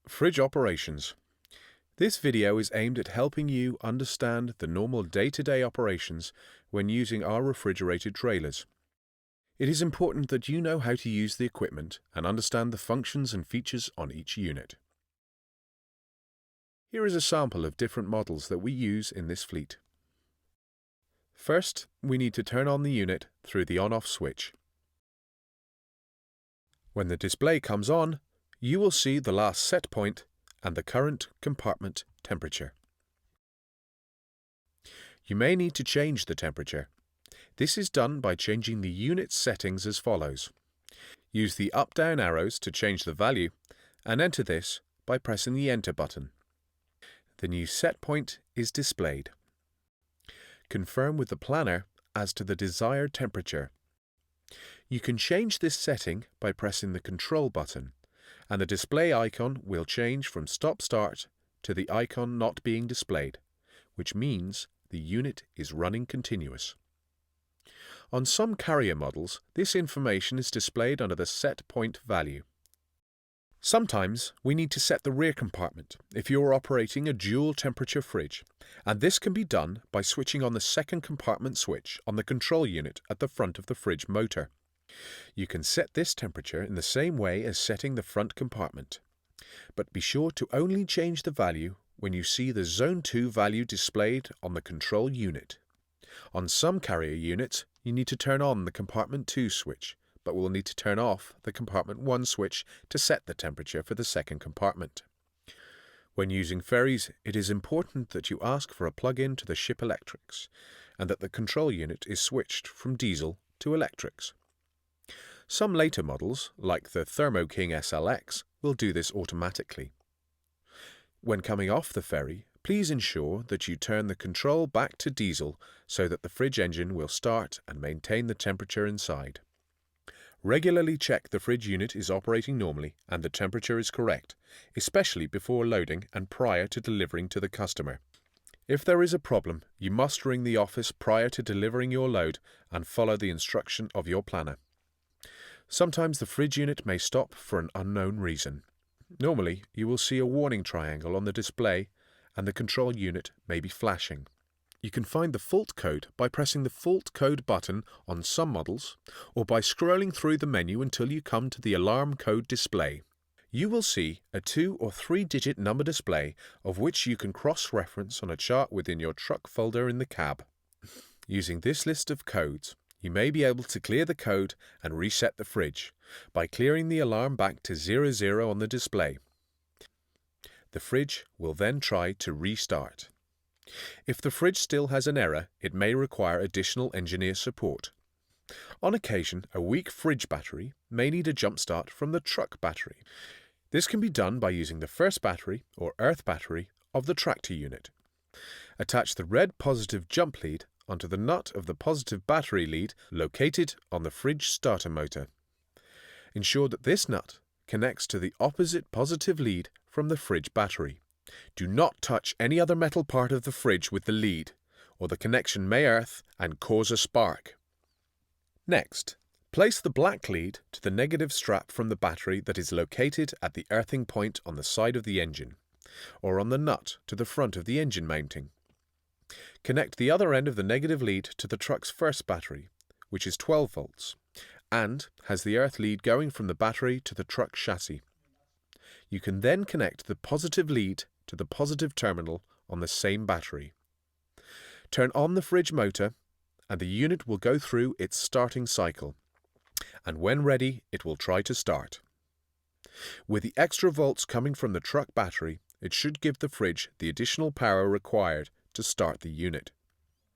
Fridge operations. This video is aimed at helping you understand the normal day-to-day operations when using our refrigerated trailers. It is important that you know how to use the equipment and understand the functions and features on each unit. Here is a sample of different models that we use in this fleet. First, we need to turn on the unit through the on-off switch. When the display comes on, you will see the last set point and the current compartment temperature. You may need to change the temperature. This is done by changing the unit settings as follows. Use the up-down arrows to change the value and enter this by pressing the Enter button. The new set point is displayed. Confirm with the planner as to the desired temperature. You can change this setting by pressing the Control button, and the display icon will change from Stop-Start to the icon not being displayed, which means the unit is running continuous. On some carrier models, this information is displayed under the set point value. Sometimes we need to set the rear compartment if you are operating a dual temperature fridge, and this can be done by switching on the second compartment switch on the control unit at the front of the fridge motor. You can set this temperature in the same way as setting the front compartment, but be sure to only change the value when you see the Zone 2 value displayed on the control unit. On some carrier units, you need to turn on the compartment 2 switch, but will need to turn off the compartment 1 switch to set the temperature for the second compartment. When using ferries, it is important that you ask for a plug-in to the ship electrics, and that the control unit is switched from diesel to electrics. Some later models, like the Thermo King SLX, will do this automatically. When coming off the ferry, please ensure that you turn the control back to diesel so that the fridge engine will start and maintain the temperature inside. Regularly check the fridge unit is operating normally and the temperature is correct, especially before loading and prior to delivering to the customer. If there is a problem, you must ring the office prior to delivering your load and follow the instruction of your planner. Sometimes the fridge unit may stop for an unknown reason. Normally, you will see a warning triangle on the display and the control unit may be flashing. You can find the fault code by pressing the fault code button on some models or by scrolling through the menu until you come to the alarm code display. You will see a 2 or 3-digit number display of which you can cross-reference on a chart within your truck folder in the cab. Using this list of codes, you may be able to clear the code and reset the fridge by clearing the alarm back to 00 on the display. The fridge will then try to restart. If the fridge still has an error, it may require additional engineer support. On occasion, a weak fridge battery may need a jump start from the truck battery. This can be done by using the first battery or earth battery of the tractor unit. Attach the red positive jump lead onto the nut of the positive battery lead located on the fridge starter motor. Ensure that this nut connects to the opposite positive lead from the fridge battery. Do not touch any other metal part of the fridge with the lead, or the connection may earth and cause a spark. Next, place the black lead to the negative strap from the battery that is located at the earthing point on the side of the engine, or on the nut to the front of the engine mounting. Connect the other end of the negative lead to the truck's first battery, which is 12 volts, and has the earth lead going from the battery to the truck chassis. You can then connect the positive lead to the positive terminal on the same battery. Turn on the fridge motor and the unit will go through its starting cycle, and when ready it will try to start. With the extra volts coming from the truck battery, it should give the fridge the additional power required to start the unit.